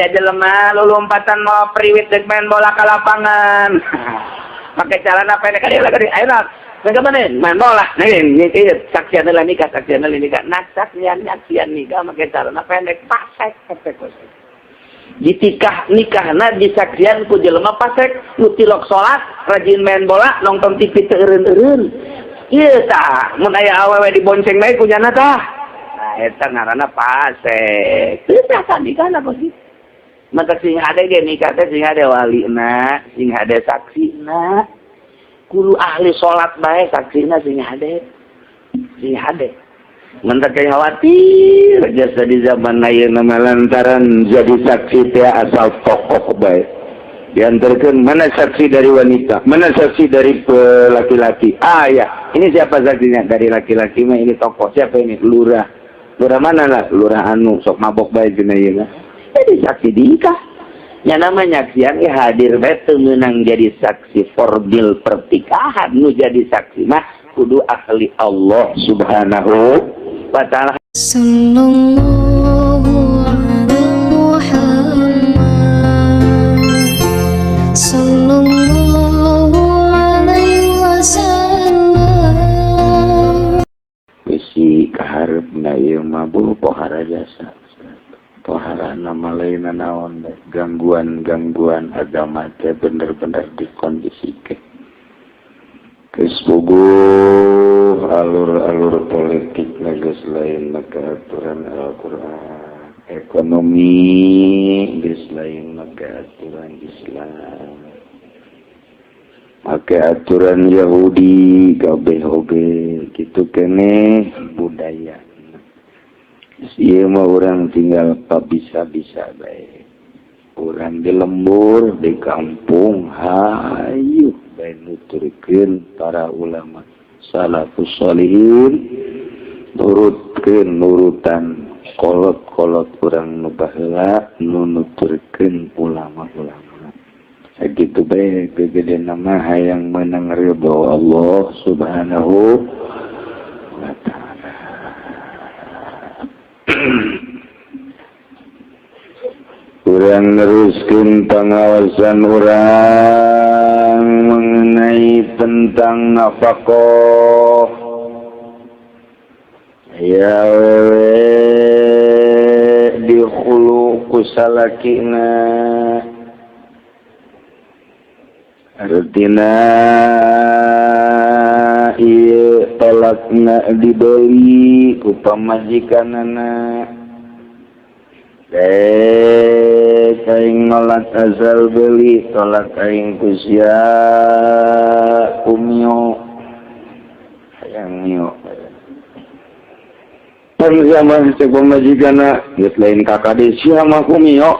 aya jelema lulumpatan mau priwit dek main bola ka lapangan. Pakai celana pendek kali lagi ayeuna. Mereka mana main bola. Nah ini saksian lah nikah Nak saksian nikah pakai celana pendek pasek. Ditikah nikahna disaksian ku jelema pasek nu tilok salat rajin main bola nonton TV teu eureun-eureun. Ieu tah mun aya awewe dibonceng bae ku jana tah. Nah eta ngaranna pasek. Teu tah nikahna begitu. Maka sing hade ge nikah teh sing hade walina, sing hade saksina. Kudu ahli salat bae saksina sing hade. Sing hade. Mentak khawatir jasa di zaman ayeuna lantaran jadi saksi teh asal tokoh bae. Diantarkan mana saksi dari wanita, mana saksi dari laki-laki. Ya, ini siapa saksinya dari laki-laki mah ini tokoh. Siapa ini? Lurah. Lurah mana lah? Lurah anu sok mabok bae cenah ieu mah. Jadi saksi nikah. Ya namanya saksian ya hadir bae teu meunang jadi saksi formal pertikahan nu jadi saksi mah kudu ahli Allah Subhanahu wa ta'ala. Sallallahu alaihi Muhammad sallallahu alaihi wasallam. Bisi kaharepna ieu mah bulu pohara jasa. Pohara nama lain naon gangguan agama teh bener-bener dikondisikeun. Kesbuguh alur-alur politik geus lain maka aturan Al-Qur'an, ekonomi geus lain maka aturan Islam, maka aturan Yahudi kabeh oge kitu keneh budaya. Ieu mah urang tinggal bisa-bisa bae. Urang di lembur di kampung hayu bae nuturkeun para ulama salafus sholihin nurutan kolot urang nu baheula nu nuturkeun ulama-ulama. Sakitu bae gegedena mah hayang meunang ridho Allah Subhanahu wa ta'ala. Urang neruskeun pengawasan urang mengenai tentang nafaqah. Ya wewe dihulu kusalakina artina ieu tolakna dibeli ku pamajikanana. Kaing nolak asal beli tolak aing kusya kumio hayang mio zaman cek pemajikana geus lain kakade sia mah kumio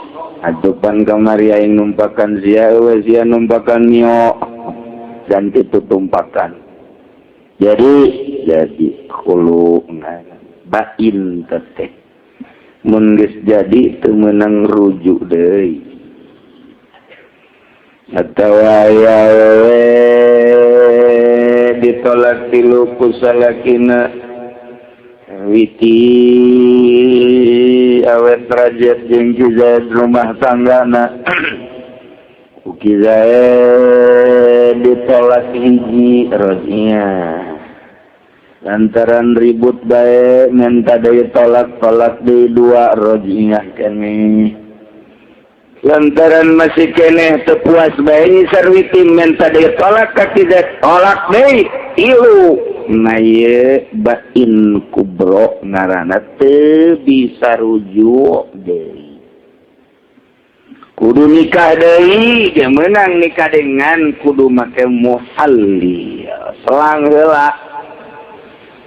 adupan kamari aing numpakan sia sia numpakan mio dan itu tumpakan jadi khulu bain teteh mun geus jadi teu meunang rujuk deui atawa aya we ditolak tilu ku salakina witi awet derajat jeung kizaid rumah tanggana ukizaid ditolak hiji rojnya lantaran ribut bae minta deui tolak deui dua rojiyah keneh lantaran masih keneh teu puas bae sarwiti minta deui tolak ka kidat tolak deui tilu na ieu bain kubro ngaranna teu bisa rujuk deui kudu nikah deui ge meunang nikah dengan kudu make muhalli selang heula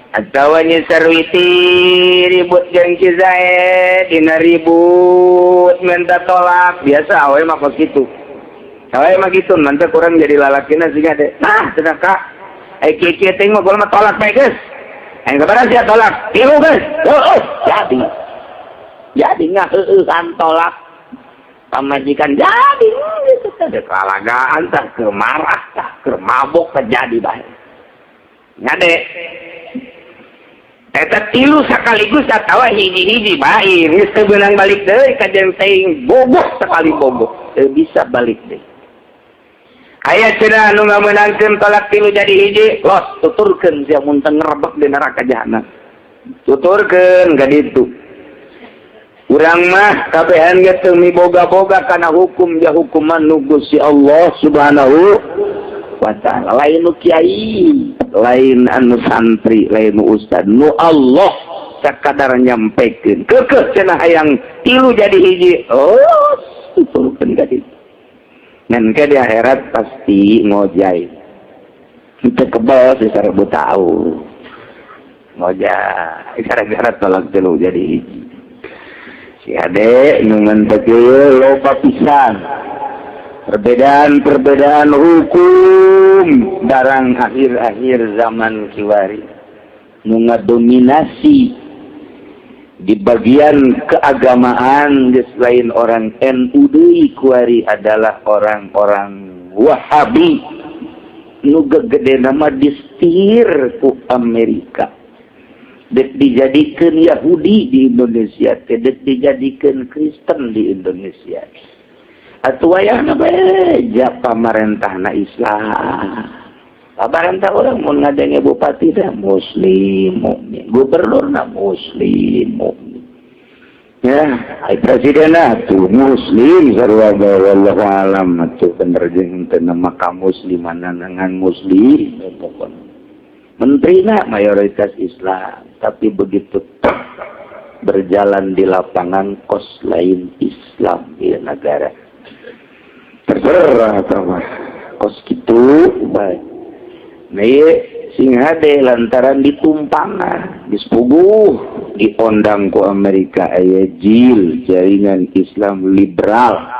atawa nya sarwiti ribut jeung kizaid dina ribut minta tolak biasa awe mah kitu awe mah kitu nanti kurang jadi lalakina siga teh nah cenah ka ai kieu teh mah mah tolak bae geus aing sabaraha sia tolak tilu geus jadi ngaheueuhan tolak pamajikan jadi gitu teh kalagaan tah keur marah tah keur mabok teh jadi bae ngade Eta tilu sekaligus atawa hiji-hiji bae geus teu beunang balik deui ka jeung teuing bogoh sekali bogoh teu bisa balik deui. Aya cenah anu ngameunangkeun tolak tilu jadi hiji los tuturkeun sia mun teu ngrebek di neraka jahanam. Tuturkeun ka ditu. Urang mah kabehan ge teu miboga-boga kana hukum ja hukuman nu Gusti Allah Subhanahu wa ta'ala. Lain nu kiai, lain anu santri, lain nu ustad, nu Allah sakadar nyampekeun. Keukeuh cenah hayang tilu jadi hiji. Oh, tuturkeun ka ditu. Ngan ke di akhirat pasti ngojai. Kita kebal secara tahu. Ngojai. Gara-gara tolak tilu jadi hiji. Si ade nungan tegeu loba pisan. Perbedaan hukum darang akhir-akhir zaman kiwari. Nu ngadominasi di bagian keagamaan selain orang NU deui kuari adalah orang-orang Wahabi. Nu gede nama distir ku Amerika. Dek dijadikan Yahudi di Indonesia, dek dijadikan Kristen di Indonesia. Atuh wayahna beja pamarentahna Islam. Pamarentah orang mun ngadenge bupati dah muslim mukmin, gubernurna muslim mukmin. Ya, ai presidenna tuh muslim sarua wallahu alam atuh bener jeung teu nama kamusliman nangan muslim pokokna. Menterina mayoritas Islam, tapi begitu berjalan di lapangan kos lain Islam di negara. Terserah sama kos gitu, baik. Nah, sing hade lantaran ditumpangan, dispuguh, diondang ku Amerika aya JIL, jaringan Islam liberal.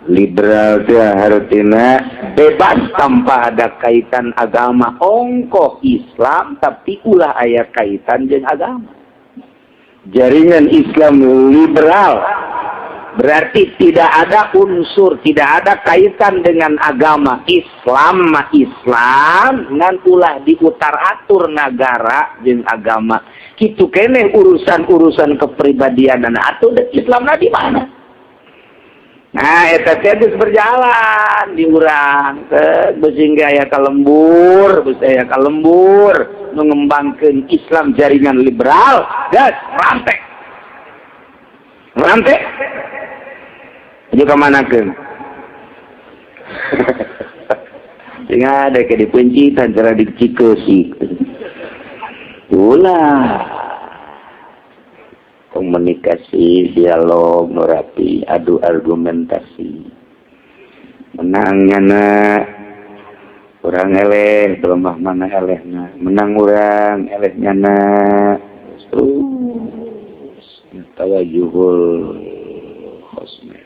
Liberal itu artinya bebas tanpa ada kaitan agama. Ongkoh Islam tapi ulah aya kaitan dengan agama. Jaringan Islam liberal berarti tidak ada unsur, tidak ada kaitan dengan agama. Islam mah Islam ngan ulah diutar atur negara jeung agama. Kitu keneh urusan-urusan kepribadian atuh Islamna di mana? Nah, eta teh geus berjalan di urang teh sehingga aya kalembur, aya kalembur nu ngembangkeun Islam jaringan liberal, gas rantek. Rantek. Aja ka manakeun. Sing ada ke dipencitan cara dicikeusik. Ulah komunikasi, dialog, nurapi, adu argumentasi. Menangnya na orang eleh, lemah mana elehna. Menang orang elehnya na terus tawajuhul khosme.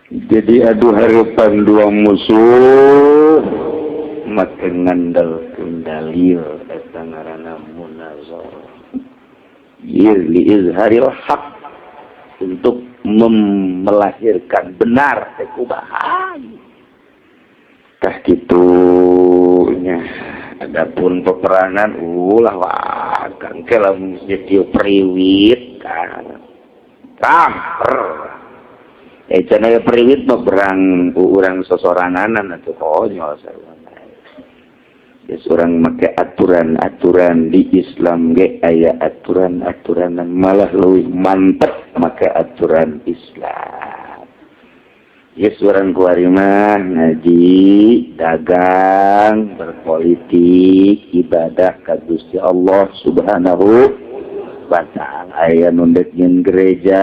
Jadi adu harapan dua musuh makin ngandal kendalil eta ngaranna munazarah. Liizharil haq, untuk melahirkan benar kekubahan. Tah kitunya. Adapun peperangan ulah wakan kelam jadi priwit kan. Kamper. Cenah priwit mah berang urang sosorananan atuh konyol sarua. Ya seorang make aturan-aturan di Islam ge aya aturan-aturan malah leuwih mantep make aturan Islam. Ya seorang kuari mah ngaji, dagang, berpolitik, ibadah ka Gusti Allah Subhanahu wa ta'ala. Aya nu ndeukkeun gereja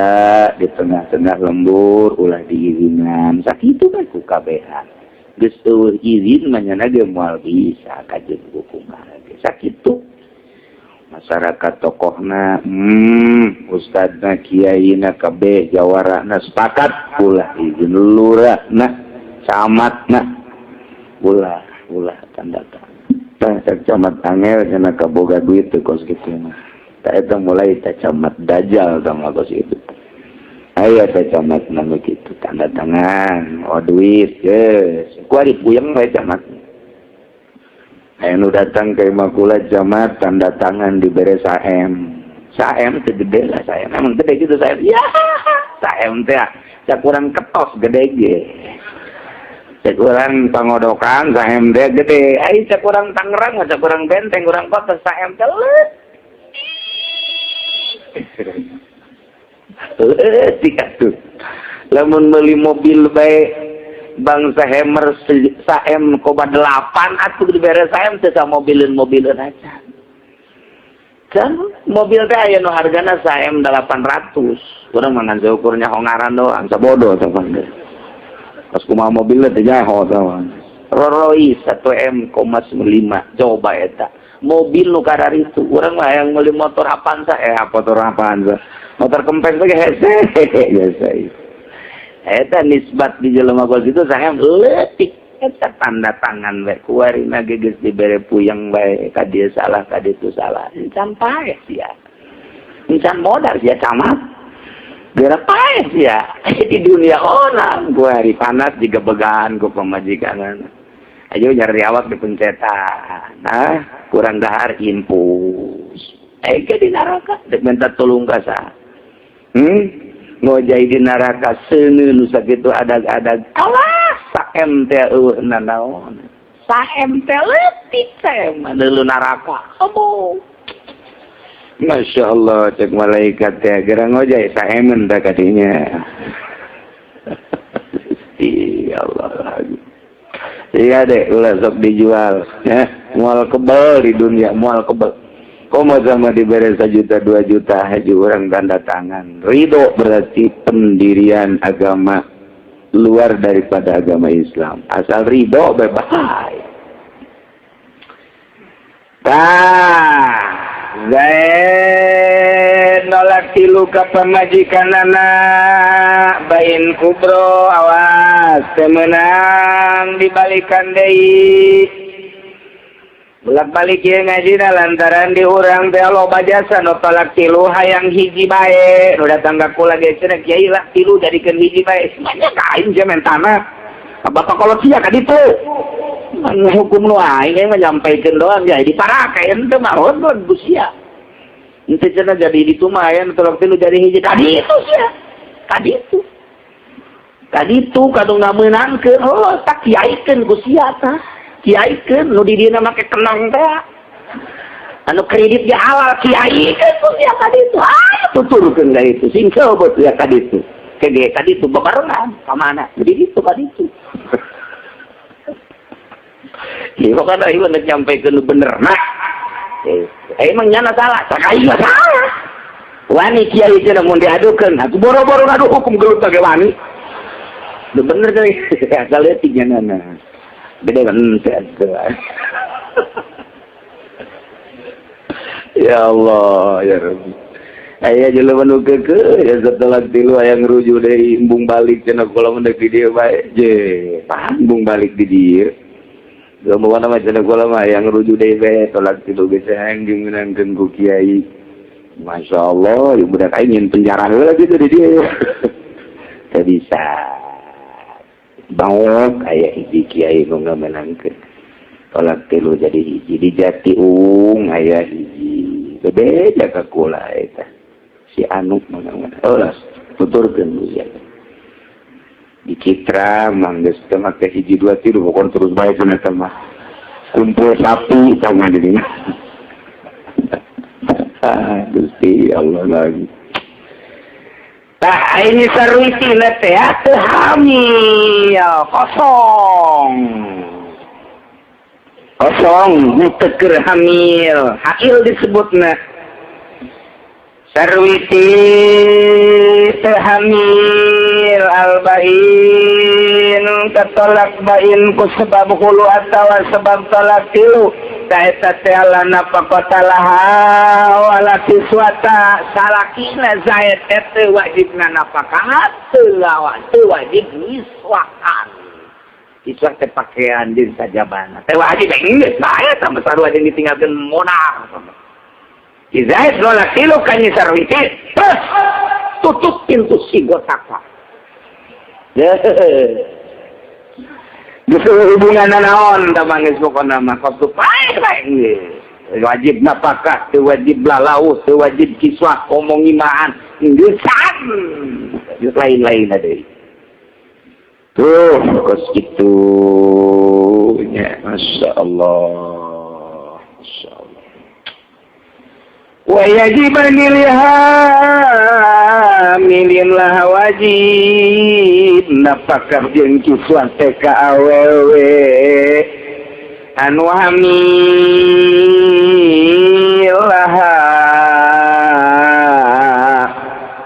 di tengah-tengah lembur ulah diiringan. Sakitu mah ku kabehan. Geus eueuh izin manyana ge moal bisa kajeung hukum ge sakitu. Masyarakat tokohna ustadna kiaina kabeh jawarana sepakat ulah izin lurahna camatna ulah tanda tah camat angel cenah kaboga duit teu kos kitu mah. Tah eta mulai teh camat dajal tah kos itu. Ayo teh camat nama gitu tanda tangan, duit, yes. Kuari puyeng we camat. Anu datang ke makula jamaah tanda tangan diberi saem. Saem teh gede lah saem. Emang gede gitu saem. Ya, saem teh cak kurang ketos gede ge. Cak kurang pangodokan saem teh gede. Ai cak kurang Tangerang, cak kurang Benteng, kurang kota saem teh leutik. Tiga tuh. Lamun meuli mobil bae bangsa Hammer saem koba 8 atuh dibere saem teh sa mobileun aja. Kan mobil teh aya nu hargana saem 800. Urang mah ngan ukurnya hongaran doang, sabodo teh mah. Pas kumaha mobil teh nyaho teh. Rolls 1M,5 coba eta. Mobil nu kadar itu urang mah yang meuli motor Avanza motor Avanza. Motor kempes ge hese biasa. Eta nisbat di jelema gol gitu saem leutik. Eta tanda tangan we kuarina geus dibere puyeng bae ka dieu salah ka ditu salah encan pae sia encan modal sia camat geura pae sia di dunia orang kuari panas juga begaan ku pamajikan ayo nyari awak dipencetan kurang dahar impus ke di neraka dek minta tolong ka sa ngojai di neraka seuneu nu sakitu adag-adag alah saem teh nanaon saem teh leutik saem deuleu neraka abo Masya Allah cek malaikat teh geura ngojai saemen da kadinya ya Allah iya deh ulah sok dijual ya moal kebal di dunia moal kebal komo sama diberi 1 juta 2 juta haji orang tanda tangan ridho berarti pendirian agama luar daripada agama Islam asal ridho bebas Zaid nolak tilu ka pamajikanana bain kubro awas temenang dibalikan deui bolak-balik ieu ngajina lantaran di urang teh loba jasa nu tolak tilu hayang hiji bae nu datang ka kula ge cenah kiai lah tilu jadikeun hiji bae semuanya kain je mentana bapak kalau sia ka ditu hukum nu aing mah nyampaikeun doang ya diparakeun teh mah heuh busia henteu cenah jadi ditu mah aya nu tolak tilu jadi hiji ka ditu sia ka ditu kadu ngameunangkeun oh tak kiaikeun ku sia tah kiaikeun nu di dieu make kenong teh anu kredit ge halal kiaikeun ku sia ka ditu tuturkeun ka ditu sing coba ya ka ditu kege ka ditu babarengan ka mana jadi ditu ka ditu ieu kan ieu nek nyampekeun bener nah emang nyana salah sakai mah salah wani kiai teh mun diadukeun atuh boro-boro ngadu hukum gelut ge wani bener teh asal leutik nyanana beda kan ya Allah ya Rabbi aya jelema nu keukeuh ya setelah tilu aya ngruju deui embung balik cenah kula mendek di dieu bae je embung balik di dieu gamana mah cenah kula mah aya ngruju deui bae tolak tilu ge sayang dimenangkeun ku kiai masyaallah ieu budak aing nyen penjara heula gitu di dieu teu bisa bawok aya hiji kiai nu ngamenangkeun tolak tilu jadi hiji di Jati Uung aya hiji beda ka kula eta si anu mana olas tuturkeun ya di Citra manggeus teh make hiji 2 tilu pokon terus bae cenah teh mah kumpul sapi sama di dieu Gusti Allah lagi tah ini sarwitina teh teu hamil kosong teu keur hamil hamil disebutna sarwiti teu hamil albain katolak bain ku sebab hulu atawa sebab tolak tilu eta teh alana pakotalaha wala siswata salakina zaid teh wajibna nafkah teu wajib miswakan iswak teh pakaian din sajabana teh wajib geus bae sampe sarua jeung ditinggalkeun monah Zaid nolak tilu ka nyi sarwiti tutup pintu si gotaka hubungan naon tamangis pokona mah kudu bae wajib napakah teu wajib lalau teu wajib kiswah omong imaan ngeusan lain-lain deui tuh kos kitu nya masyaallah wa yajiban milin lah wajib napakah jeung kiswah teh ka awewe anu hamilaha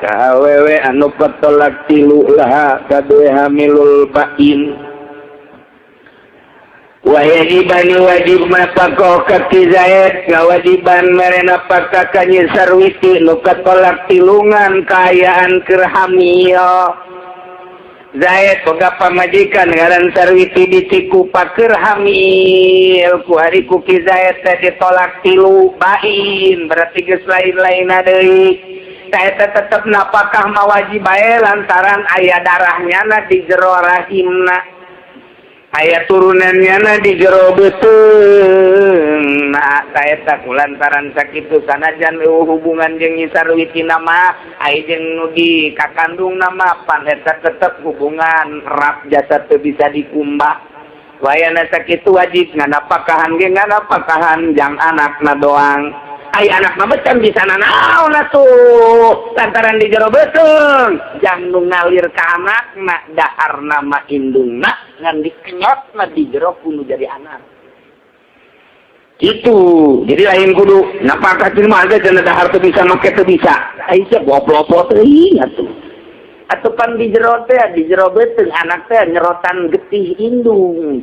ka awewe anu patolak tilu laha kadue hamilul bain wajiban wajib mapako kaki Zaid ngawajiban merena paka kanyi sarwiti nu katolak tilungan kaayaan keur hamil Zaid boga pamajikan ngaran sarwiti diciku pakeur hamil ku hari kuki Zaid teh ditolak tilu bain berarti geus lain-lainna deui eta tetep napakah mawajib bae lantaran aya darahnya na di jero rahimna aya turunannya na di jero beuteung nah saeta kulantaran sakitu sanajan hubungan jeung sarwiti nama aya jeung nu di kakandung nama pan eta tetep hubungan erat jasa teu bisa dikumbah wayana sakitu wajib nganapakahan ge nganapakahan jang anakna doang ai anakna becan bisa nanaon atuh lantaran di jero beuteung jang nu ngalir ka anakna daharna mah indungna ngan dikenyotna di jero kudu jadi anak gitu jadi lain kudu napakah terima aja cenah dahar teu bisa make teu bisa ai sia goblok teuing atuh atuh pan di jero teh di jero beuteung anak teh nyerotan getih indung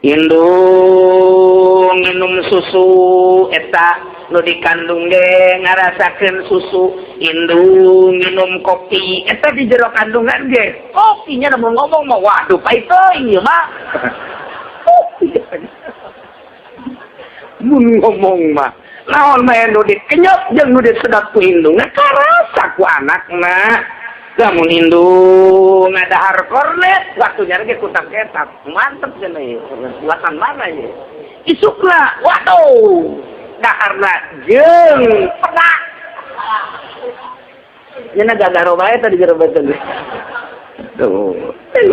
indung minum susu eta nu dikandung ge ngarasakeun susu indung minum kopi eta di jero kandungan ge kopinya namun ngomong mah waduh pait teuing ieu mah mun ngomong mah naon mah nu dikenyot jeung nu disedap ku indungna karasa ku anakna lamun indung ngadahar kornet waktunya ge kutak ketak mantep cenah buatan mana ye isukna waduh daharna jeung penak nya gagaro bae tadi jero betul tuh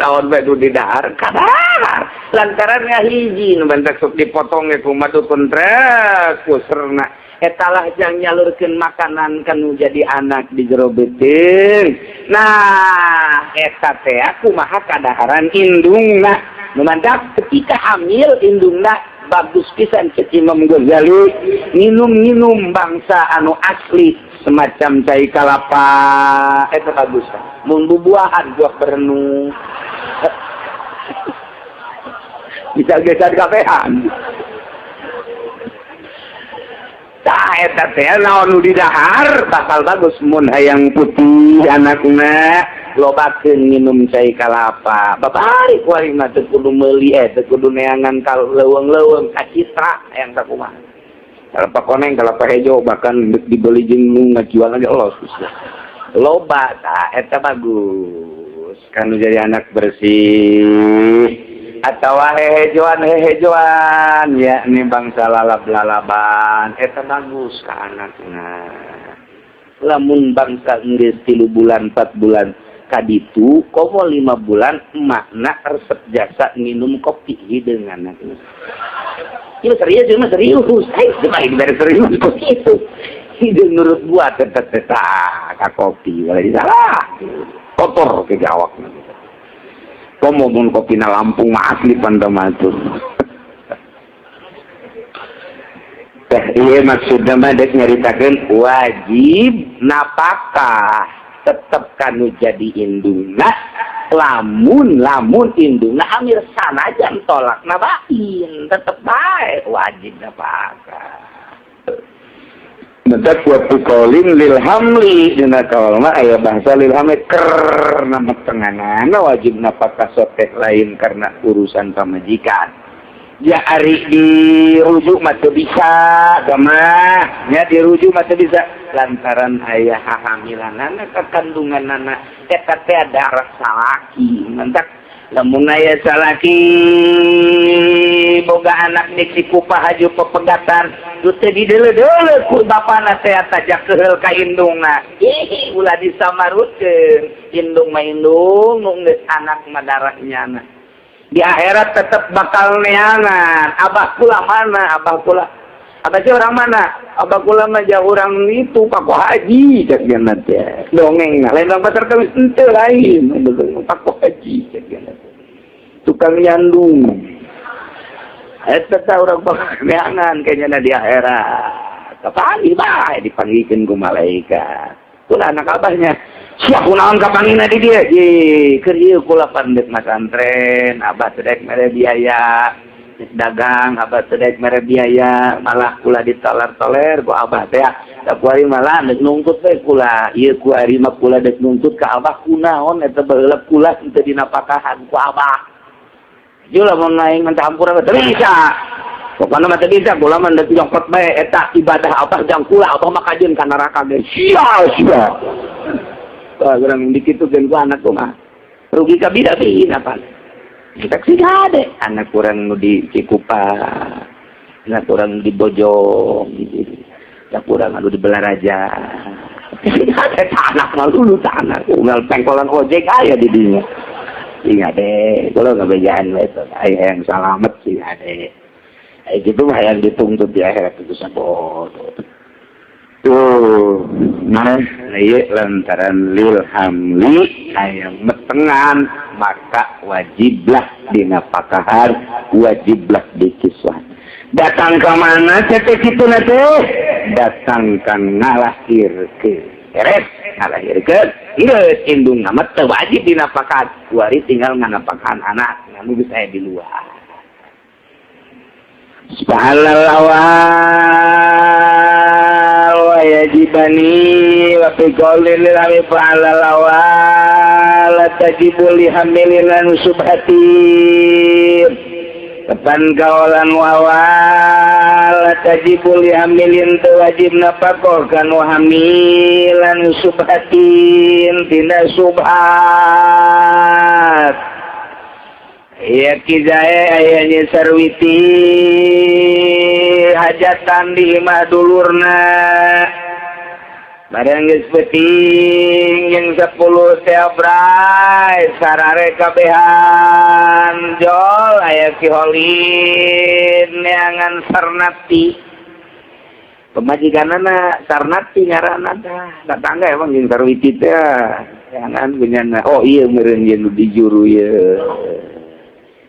lawan bae di dahar kadar lantaran hiji nu bentak sok dipotong ge kumaha dukun trek kuserna etalah yang nyalurkeun makanan kanu jadi anak di jero beuteung nah eta teh kumaha kadaharan indungna memandak ketika hamil indungna bagus pisan cek Imam Ghazali minum bangsa anu asli semacam cai kalapa eta bagus mun bubuahan buah berenung bisa geser kapehan tah eta teh naon nu di dahar bakal bagus mun hayang putih anakna lobakeun minum cai kalapa babari ku ari mah teu kudu meuli teu kudu neangan ka leuweung-leuweung ka citra hayang sakumaha kalapa koneng kalapa hejo bahkan dibeli jeung nu ngajual ge Allah loba tah eta bagus kanu jadi anak bersih atau hehejoan yakni bangsa lalab-lalaban eta bagus ka anakna lamun bangsa geus 3 bulan 4 bulan kaditu komo 5 bulan emakna resep jasa minum kopi hideung anakna ieu serius ai cuma dari serius begitu hideung nurut buat tetep ka kopi walai salah kotor ke jawabna komo mun kopina Lampung mah asli pandamatur. Teh ieu maksudna mah dek nyaritakeun wajib napakah tetep kanu jadi indungna lamun indungna hamil sanajan tolakna bain tetep bae wajib napakah. Mentak waktu calling lil hamli dina kawalma aya bahasa lil hamli ker nama tenganana wajib napakah sotek lain karena urusan pamajikan ya ari dirujuk mah teu bisa gamah nya dirujuk mah teu bisa lantaran aya hahamilanana kakandunganana eta teh darah salaki mentak lamun aya salaki boga anak dik si kupah haju pepegatan tu teh dideule-deule ku bapana teh tajak keheul ka indungna ih ulah disamarutkeun indung mah indung nu geus anak mah darahnya di akhirat tetep bakal neangan abah kula mana abah kula abah teh orang mana abah kula mah jauh orang itu Pak Haji cek dia teh dongeng lain orang pasar kawis henteu lain Pak Haji cek dia tukang nyandung eta teh urang neangan kayaknya di akhirat kapangi bae dipanggikeun ku malaikat kula anak abahnya siap kunaon kapanggina di dia ye keur ieu kula pandek masantren abah sedek mere biaya dagang abah sedek mere biaya malah kula ditoler-toler ku abah teh da kuari malah deuk nungtut we kula ieu kuari mah kula deuk nuntut ka abah kunaon eta baheula kula teu dinapakahan ku abah jula mun lain mencampur teh bisa pokona mah teh bisa kula mah deuk nyokot bae eta ibadah abah jang kula abah mah kajeun ka neraka ge sia kurang dikitukeun ku anak mah rugi ka bida-bida apa kita sih ada anak kurang nu di Cikupa anak kurang di Bojong anak kurang anu di Belaraja ada anak mah dulu anak unggal pengkolan ojek aya di dinya ingat deh kalau nggak bejaan itu yang selamat sih ada gitu mah yang dituntut di akhirat itu sabodo tuh nah iya lantaran lil hamli ayam metengan maka wajiblah dinapakahan wajiblah dikiswah datang ke mana cetek itu nanti datang kan ngalahirkeun beres ngalahirkeun ieu indung nama teu wajib dinapakahan kuari tinggal nganapakahan anak namun bisa di luar subhanallah wa yajibani wa fi qawli lillahi fa'ala lawal tajibu li hamililan subhati kapan kawalan wawal tajibu li hamilin wajib napakoh kan hamilan subhatin tina subhat ya kizae ayanya sarwiti hajatan di imah dulurna barang geus peuting jeung 10 teh bray sarare kabehan jol aya ki holin neangan Sarnati pemajikanana Sarnati ngaranna datangga emang jeung sarwiti teh neangan punyana oh ieu meureun ye nu di juru ye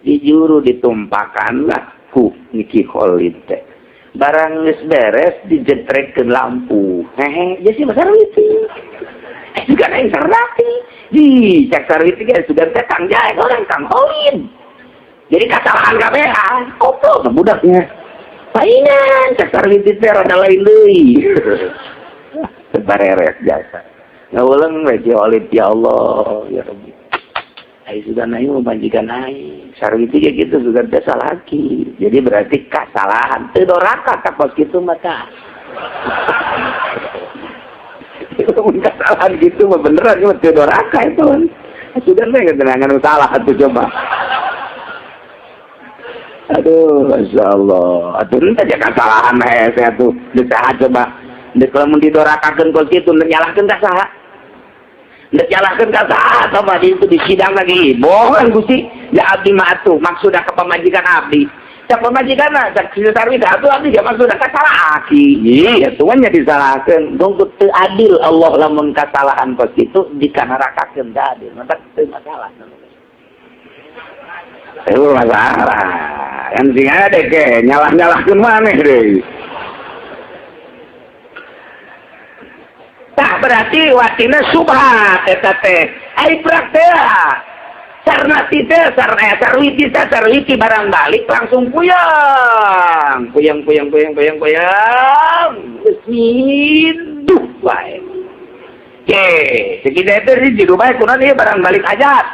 di juru ditumpakan lah ku niki Khalid teh barang geus beres dijetrekkeun lampu hehe jadi besar itu juga naik Sarnati di cek Sarnati ge sudah teh Kang Jae orang Kang Khalid jadi kesalahan kabehan opo budaknya paingan cek Sarnati teh rada lain deui sebareres jasa ngeuleung we Khalid ya Allah ya Rabbi ai sudah naik majikan naik sarwiti kayak gitu juga biasa lagi jadi berarti kesalahan teu doraka ka pos kitu mah tah kesalahan gitu mah beneran cuma teu doraka itu kan sudah naik ketenangan salah atuh coba aduh masyaallah atuh teh aja kesalahan hese atuh deuk coba deuk lamun didorakakeun pos kitu nyalahkeun ka saha ndak nyalahkeun ka saha sama itu di sidang lagi bohong Gusti ya abdi mah atuh maksudna ka pamajikan abdi cak pamajikanna cak sarwiti atuh abdi ya maksudna ka salah aki iya tuanya disalahkeun tunggu teu adil Allah lamun kasalahan kos itu dikanarakakeun teu adil maka teu masalah teu masalah yang sing ada ke nyalah-nyalahkeun maneh deui tah berarti watina subhat eta teh ai praktek Sarnati teh sarwiti barang balik langsung puyang duh wae ke sekitar itu di rumah kunaon ieu barang balik hajat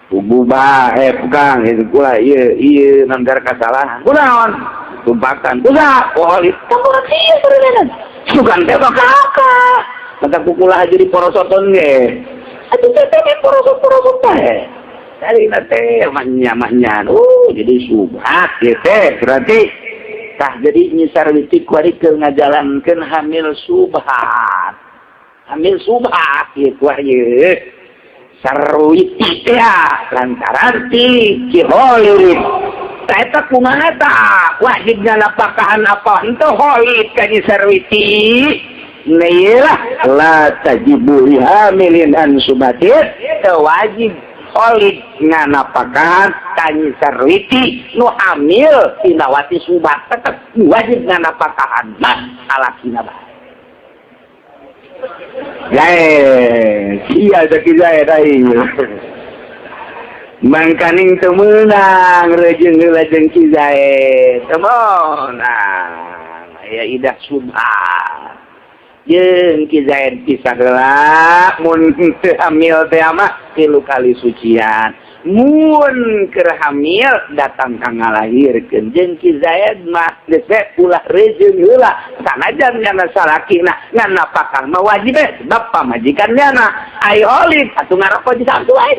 bubu bae pegang itu kula ieu nanggar kasalahan kunaon tumpakan kusa oh itu ieu sebenarnya sugan teh kakak mata kukula aja di porosoton ge atuh teh porosot teh dari nate manya jadi subhat gitu berarti tah jadi Nyi Sarwiti kuari keur ngajalankeun hamil subhat gitu ieu Sarwiti teh lantaran ti Holid eta kumaha tah wajib napakahan apa henteu Holid ka Nyi Sarwiti nailah la tajibu hamilin an subatit teu wajib Holid nganapakahan ka Nyi Sarwiti nu hamil tina wati subat tetep wajib nganapakahan nah alakina bae sia daki saya dai mangkaning teu meunang rejeung heula jeung Ki Zaid temonang aya idah subhat jeung Ki Zaid pisah heula mun teu hamil teh mah 3 kali sucian mun keur hamil datang ka ngalahirkeun jeung Ki Zaid mah geus ulah rejeung heula sanajan nya salakina ngan napakah mah wajib sebab pamajikannya na ai Holid atuh ngaroko di sabtu ae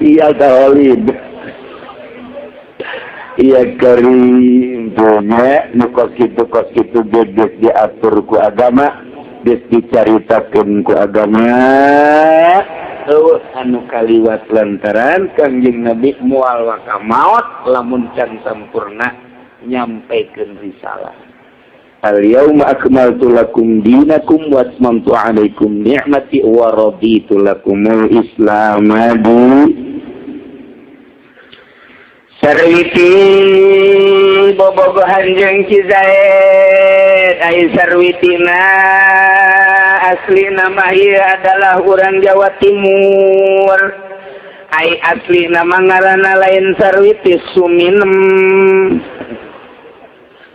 iya Holid iya karim punya kos gitu gedes diatur ku agama geus dicaritakeun ku agama anu kaliwat lantaran Kangjeng Nabi moal waka maot lamun can sampurna nyampaikeun risalah al-yauma akmaltu lakum dinakum wa atmamtu 'alaikum ni'mati wa raditu lakumul Islam Sarwiti bobogohan jeung Ki Zaid ai Sarwitina asli nama ieu adalah urang Jawa Timur ai asli nama ngaranna lain Sarwiti Suminem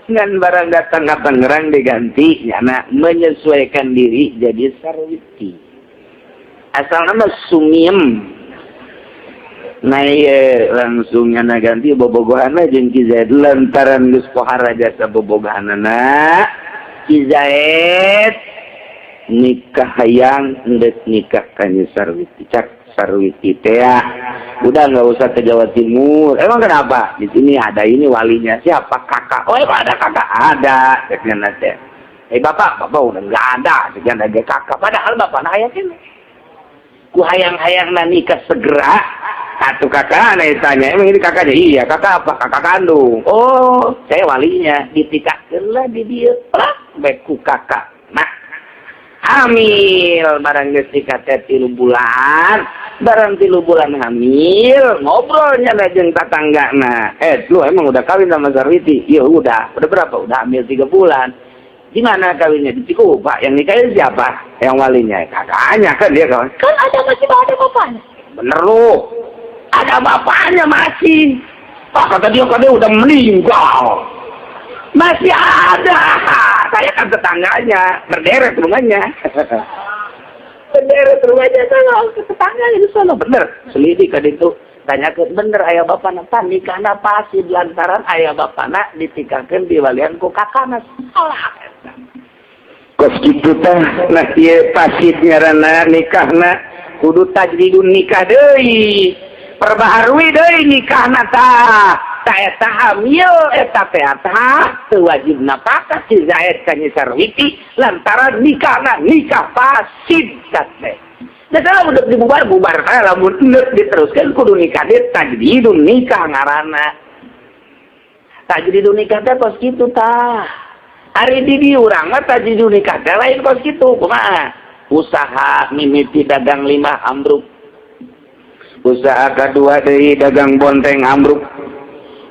ngan barang datang ka Tangerang diganti nyana menyesuaikan diri jadi Sarwiti asal nama Sumiem nah langsung nyana ganti bobogohanna jeung Ki Zaid lantaran geus pohara jasa bobogohanna Ki Zaid nikah hayang hendak nikah ka Nyi Sarwiti cak Sarwiti teh udah nggak usah ke Jawa Timur emang kenapa di sini ada ini walinya siapa kakak oh emang ada kakak ada ceknya teh bapak udah nggak ada ceknya ada kakak padahal bapak hayatin ku hayang-hayang nikah segera atuh kakak tanya emang ini kakaknya iya kakak apa kakak kandung oh saya walinya ditikakeun lah di dieu beku kakak nah hamil barang geus nikah teh 3 bulan barang 3 bulan hamil ngobrolnya jeung tatanggana lu emang udah kawin sama Sarwiti iya udah berapa udah hamil 3 bulan gimana kawinnya di Cikupa yang nikahin siapa yang walinya kakaknya kan dia kawan kan masih ada bapaknya bener lu ada bapaknya masih kata dia udah meninggal masih ada saya kan tetangganya berderet rumahnya sama tetangganya di sana bener selidik kan itu tanya ke bener ayah bapak napa nikahna pasti lantaran ayah bapak nak ditikakeun di walian ku kakana salah kos kitu teh nah ieu pasid ngaranna nikahna kudu tajdidun nikah deui perbaharui deui nikahna tah eta hamil eta teh teu wajib napakah Ki Zaid ka Nyi Sarwiti lantaran nikahna nikah pasid teh nah kalau udah dibubar lamun neuk diteruskeun kudu nikah teh tajdidun nikah ngaranna tajdidun nikah teh kos kitu tah ari di urang mah tajdidun nikah teh lain kos kitu kumaha usaha mimiti dagang 5 ambruk usaha kedua deui dagang bonteng ambruk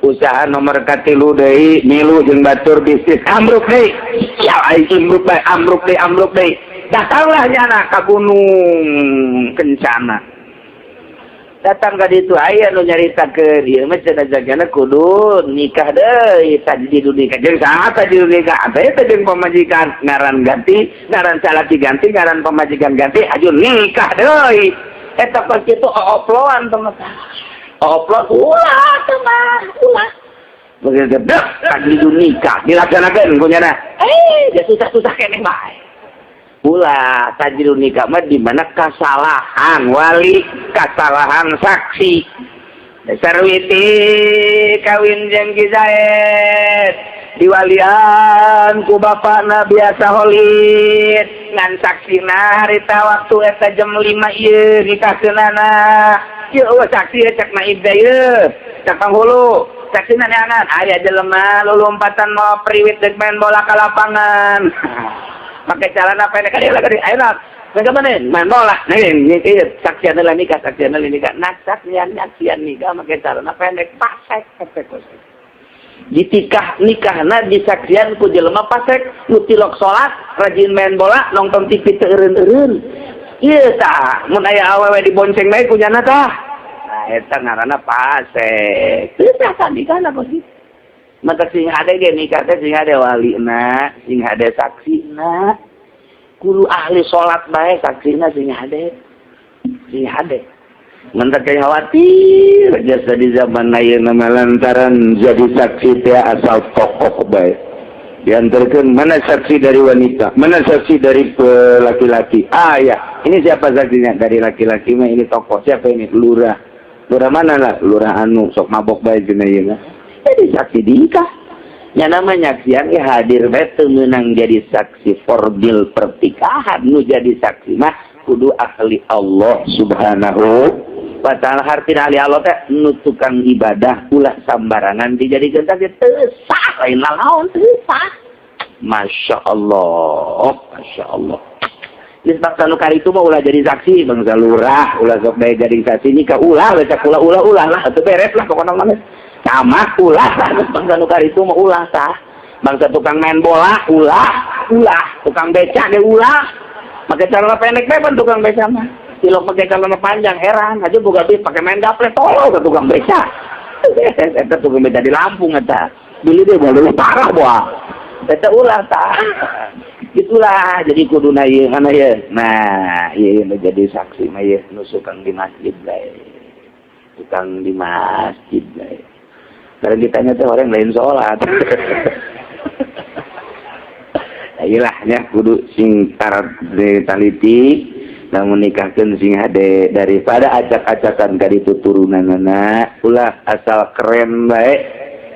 usaha nomor katilu deui milu jeung batur bisnis ambruk deui ya ai ambruk deui datanglah nyana ka Gunung Kencana datang ka ditu aya nu nyaritakeun ieu mah cenah jagana kudu nikah deui tajdidun nikah jeung saha tajdidun nikah teh teh jeung pamajikan ngaran ganti ngaran salaki ganti ngaran pamajikan ganti aju nikah deui eta pas kitu oploan teman oplot ulah begitu dah tajdidun nikah dilaksanakeun ku nyana dia susah-susah keneh bae ulah tajriul nikah mah di mana kesalahan wali, kesalahan saksi. Sarwiti kawin jeung Ki Zaid diwalian ku bapakna biasa holid ngan saksina harita waktu eta jam 5 ieu nikahkeunana. Ieu saksi cek naib da ieu cek panghulu saksina neangan aya jelema lulumpatan mau priwit deuk main bola ka lapangan. Pakai celana pendek kali ayeuna mereka mana main bola nih saksian lah nikah saksian nikah pakai celana pendek pasek nikahna disaksian ku jelema pasek nu tilok salat rajin main bola nonton TV teu eureun-eureun ieu tah mun aya awewe dibonceng bae ku nyana tah nah eta ngaranna pasek teu sah nikahna begitu. Maka sing hade ge nikah teh sing hade walina, sing hade saksina. Kudu ahli salat bae saksina sing hade. Sing hade. Mentak kaya khawatir jasa di zaman ayeuna lantaran jadi saksi teh asal tokoh bae. Diantarkan mana saksi dari wanita, mana saksi dari laki-laki. Ah ya, ini siapa saksinya? Dari laki-laki mah ini tokoh. Siapa ini? Lurah. Lurah mana lah? Lurah anu sok mabok bae cenah ieu mah. Jadi saksi nikah. Yang namanya saksian ya hadir betul menang jadi saksi forbil pertikahan. Nu jadi saksi mah kudu ahli Allah subhanahu wa ta'ala. Hartina ahli Allah teh nu tukang ibadah ulah sambarangan dijadikan saksi teu sah lain laon teu sah. Masya Allah. Masya Allah. Geus bangsa nu kari itu mah ulah jadi saksi bangsa lurah ulah sok bae jadi saksi nikah ulah becak ulah lah atuh beres lah pokona mah. Camat ulah bangsa nukar itu mau ulah sah bangsa tukang main bola ulah tukang beca dia ulah pakai celana pendek beban tukang beca mah silok pakai celana panjang heran aja boga duit pakai main gaple tolong ke tukang beca eta tukang beca di Lampung eta beli dia baru parah boa eta ulah sah itulah jadi kuduna ieu kana ieu nah ieu jadi saksi mah ieu nu tukang di masjid bae tukang di masjid bae. Karena ditanya tuh orang lain sholat. Ayolah ya kudu sing tarat taliti namun nikahkeun sing hade daripada acak-acakan ka ditu turunanana ulah asal keren bae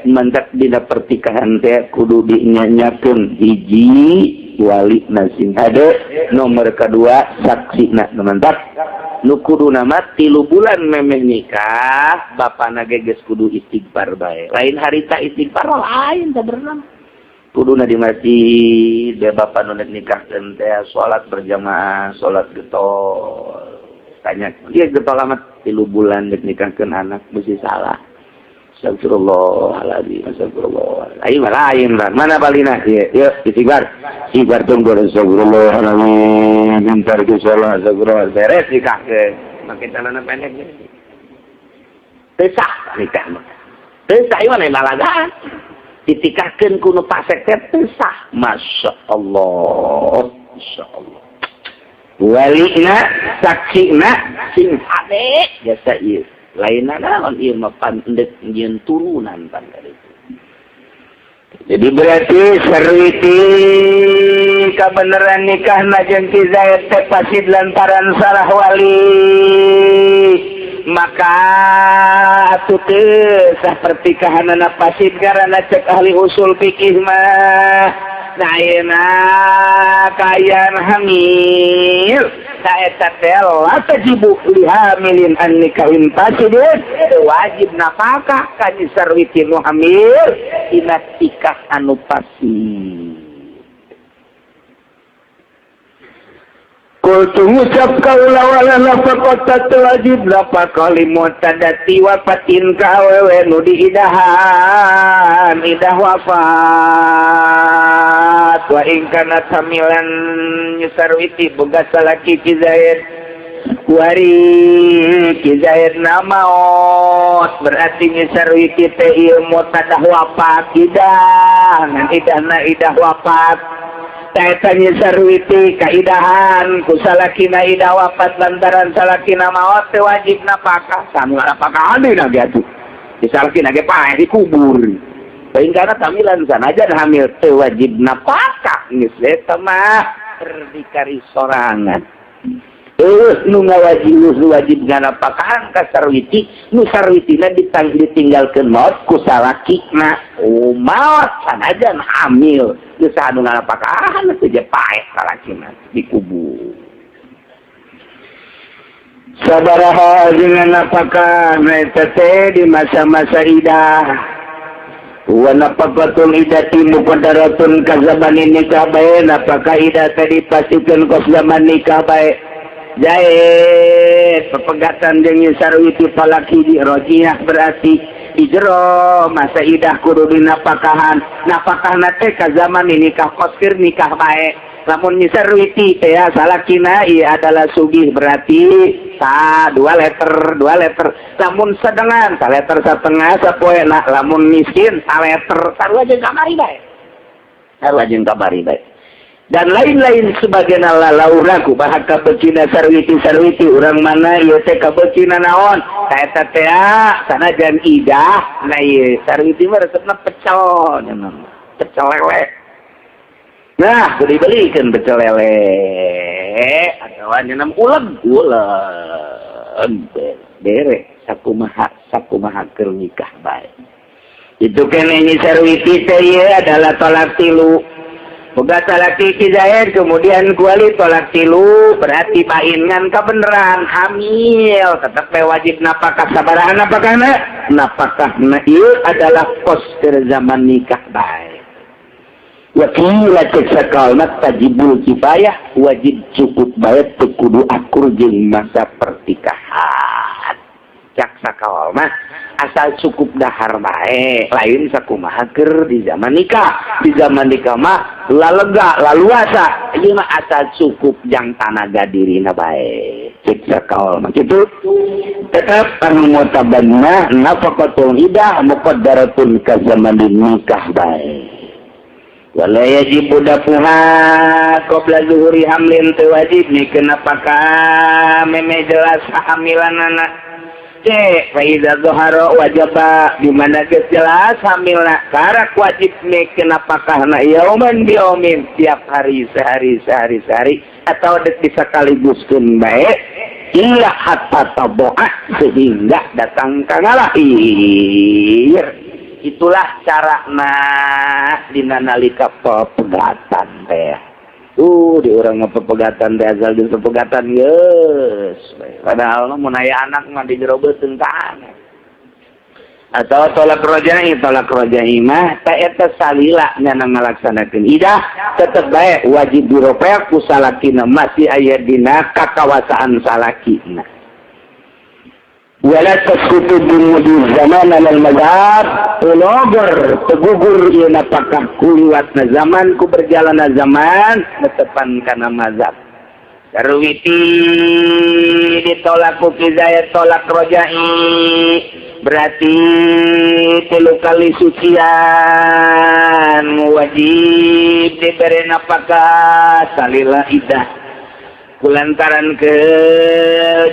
mentak dina pertikahan teh kudu dinyanyakeun hiji wali na sing hade nomor kedua saksina mantap nu kudu nama 3 bulan memeh nikah bapana geges kudu istighfar bae lain harita istighfar lain sabenerna kuduna di masjid dia bapak nu nikahkeun teh salat berjamaah salat getol tanya ieu getol amat 3 bulan nikahkeun anak mesti salah astagfirullahaladzim astagfirullah ayo lain lah mana balina yuk istighfar tunggu astagfirullahaladzim bentar ke salat astagfirullah beres nikah ke makin celana pendek teu sah nikah mah teu sah ieu mah malagaan ditikahkeun ku nu pasek teh teu sah masyaallah walina saksina sing hade jasa ieu lainna naon ieu mah pandek nyeun turunan pandek itu. Jadi berarti sarwiti kabeneran nikahna jeung Ki Zaid teh pasid lantaran salah wali. Maka atuh teu sah pertikahanna pasid karana cek ahli usul fikih mah. Nah ayeuna kayan hamil saeta teh la tajibu li hamilin an nikahin fasidin wajib nafkah ka sarwiti nu hamil dina nikah anu fasid. Kultu ngucap kaula wala nafaqat wajib nafkah limut tadati wafatin ka awewe nu diidahan idah wafat wa in kana hamilan sarwiti boga salaki Ki Zaid wari Ki Zaid namaot berarti sarwiti teh ieu mutadah wafat idah ngan idahna idah wafat taetanya sarwiti kaidahan ku salakina idah wafat lantaran salakina maot teh wajib nafkah sanu nafkah ade na ge atuh di salakina ge paeh dikubur paling kana tamilan sanajan hamil teh wajib nafkah geus eta mah berdikari sorangan. Nu wajib nganapakahan ka sarwiti, nu sarwitina ditinggalkeun maot ku salakina. Maot sanajan hamil, geus anu nganapakahan teh je paeh salakina dikubur. Sabaraha dengan apakah eta teh di masa-masa idah. Wa nafaqatul idati muqaddaratun ka zaman nikah bae, apakah idah teh dipasikeun ku zaman nikah bae. Jae pepegatan jeung sarwiti palaki di rojiyah berarti ijro masa idah kudu dinapakahan. Napakahna teh ka zaman nikah koskir nikah bae. Lamun nyisarwiti teh ya salakina ieu adalah sugih berarti dua letter. Lamun sedengan letter setengah sapoena, lamun miskin letter sarua jeung kamari bae. Sarua jeung kamari bae. Dan lain-lain sebagian lauraku bahaka becina sarwiti urang mana ieu teh kabecina naon kaeta teh sanajan idah na ieu sarwiti mah resepna pecel pecel lele. Nah dibelikeun pecel lele atawa nyeunam uleg bere sakumaha keur nikah bae. Itu keneh sarwiti teh ieu adalah tolak tilu. Boga salaki kizair kemudian kuali tolak tilu berarti paingan kebenaran hamil tetap wajib napakah sabaraha napakahna napakahna ieu adalah poster zaman nikah bae. Wa qila tasakalna tajibul kifayah wajib cukup bae teu kudu akur jeung masa pertikahan. Cak sakawal mah asal cukup dahar bae lain sakumaha keur di zaman nikah. Di zaman nikah mah lalega laluasa ieu mah asal cukup jang tanaga dirina bae. Cek sakawal mah kitu. Tetep anu mutabanna nafaqatul idah muqaddaratun ka zaman nikah bae. Wala yajib dafuha qabla zuhuri hamlin teu wajib mikeun apakah meme jelas hamilanana. Faiza zohara wajaba di mana geus jelas hamilna karak wajib mikeun apakahna yauman bi yaumin tiap hari sehari atau deuk disakaliguskeun bae illa hatta tabu'a sehingga datang ka ngalahir. Itulah carana dina nalika pepegatan teh. Di orang mah pepegatan teh asal di pepegatan geus. Padahal mah mun aya anak mah dijerobeuteun ka anak. Atau tolak roja'i mah ta eta salila nyana ngalaksanakeun idah tetep bae wajib diropea ku salakina masih aya dina kakawasaan salakina. Wala tasqutu bimudi zaman al mazhab ulogur tegugur ieu napakah kuliwatna zaman ku berjalanna zaman netepan kana mazhab. Sarwiti ditolak ku kizayat tolak roja'i berarti 3 kali sucian wajib diberi napakah salila idah. Kulantaran ke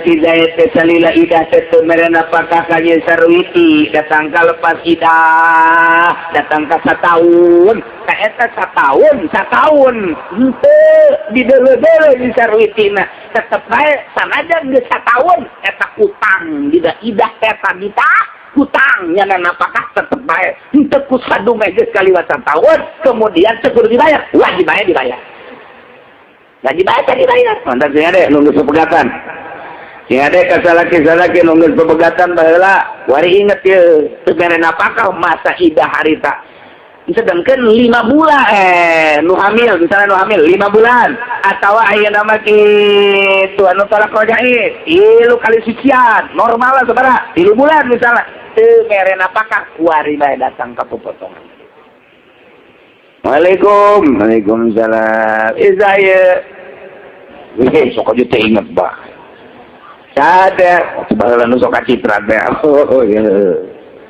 hidayat salila idah teu meren apakah ka sarwiti datang ka lepas idah datang ka sataun ka eta sataun henteu dideuleu-deuleu di sarwitina tetep bae sanajan geus sataun eta utang dina idah eta ditah utang nyana apakah tetep bae henteu ku sadunge geus kaliwat sataun kemudian teu kudu dibayar wajib bae dibayar. Wajib baca dibayar. Mantap sing ade nunggu sepegatan. Sing ade ka salaki nunggu sepegatan baheula, wari inget ye teu mere napakah masa idah harita. Sedangkan 5 bulan nu hamil, misalnya nu hamil 5 bulan atawa ayeuna mah kitu anu tolak roja'i 3 kali sucian, normal lah sabaraha 3 bulan misalnya. Teu mere napakah wari bae datang ka pepotongan. Waalaikumsalam. Izaya. Sok aja teh inget bah. Sadar. Baheula nu sok kacitran teh. Oh iya.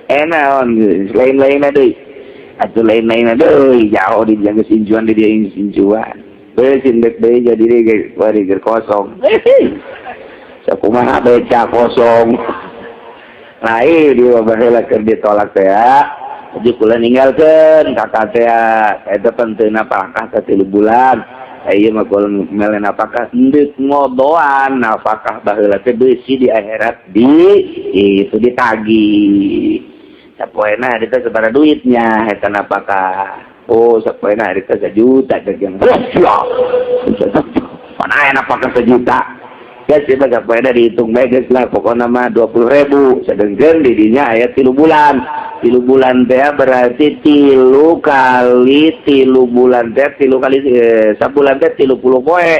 Enaon lain-lainna deui. Atuh lain-lainna deui jauh di jaga sinjuan di dia sinjuan. Beus indek deui jadi deui bari keur kosong. Sakumaha beca kosong. Lain di baheula keur ditolak teh. Jadi kula ninggalkeun kakak teh eta penteuna apakah ka 3 bulan Ayo mah kalau melen apakah ndek ngodoan apakah baheula teh beusi di akhirat itu ditagih. Sapoena eta sabaraha duitnya eta apakah oh sapoena eta 1 juta jeung mana aya apakah 1 juta ya sih sapoena dihitung bae geus lah pokona mah 20.000 sadengkeun di dinya aya 3 bulan 3 bulan teh berarti 3 kali 3 bulan teh 3 kali sabulan teh 30 poe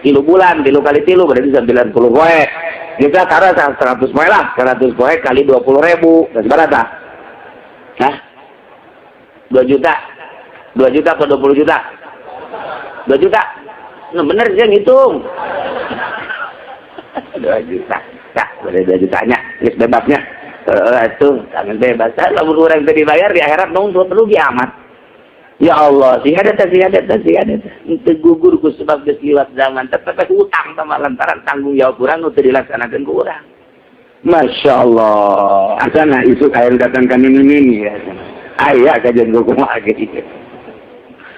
3 bulan 3 kali 3 berarti 90 poe kita tara 100 poe lah 100 poe kali 20.000 dan seberapa hah 2 juta 2 juta atau 20 juta 2 juta nah bener sih ngitung 2 juta nah boleh 2 jutanya list bebasnya itu tangan bebas lamun urang teh dibayar di akhirat dong rugi amat ya Allah sing ada teh gugur ku sebab geus liwat zaman tetep utang sama lantaran tanggung jawab urang nu teu dilaksanakeun ku urang Masya Allah asana isuk air datang ka nini ya aya kajian kumaha gitu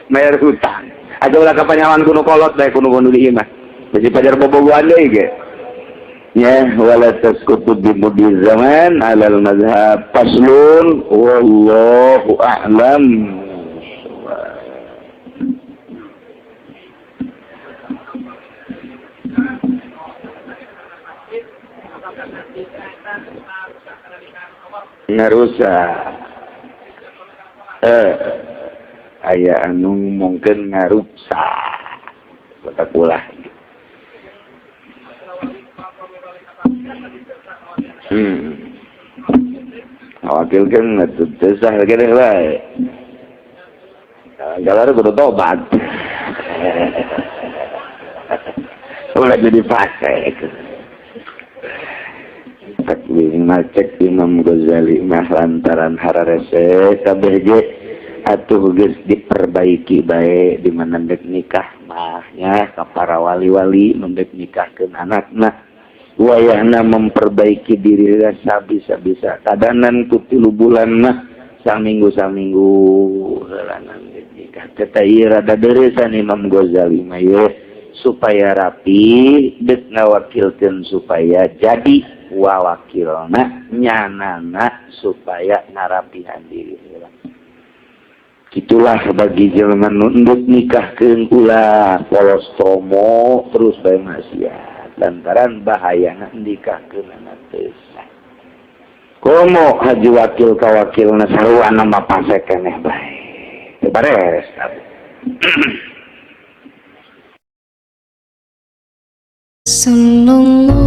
bayar hutang aja ulah kapanyawan kuno kolot bae kuno di imah bisi pajar bobogohan deui ge ya wala tasqutu bi mudi zaman alal mazhab faslun wallahu a'lam. Ngarusak aya anu mungkin ngarusak kotak ulah wakilkan ngetutesah kene bae galar kudu tobat ulah jadi fase takwih macek Imam Ghazali mah lantaran hararese kabeh ge atuh geus diperbaiki bae di mana dek nikah mah nya ka para wali-wali nu dek nikahkeun anakna wayahna memperbaiki diri bisa-bisa kadanan ku 3 bulan mah saminggu heulangan dek nikah teh ieu rada deuresan Imam Ghazali mah ye supaya rapi dek ngawakilkeun supaya jadi wawakilna nyanana supaya ngarapihan diri heula. Itulah bagi jelema nu endut nikahkeun ulah polos tomo terus bae maksiat lantaran bahayana nikahkeun anak teh. Komo haji wakil ka wakilna saruana mah pasek keneh bae. Teu bares. Sallallahu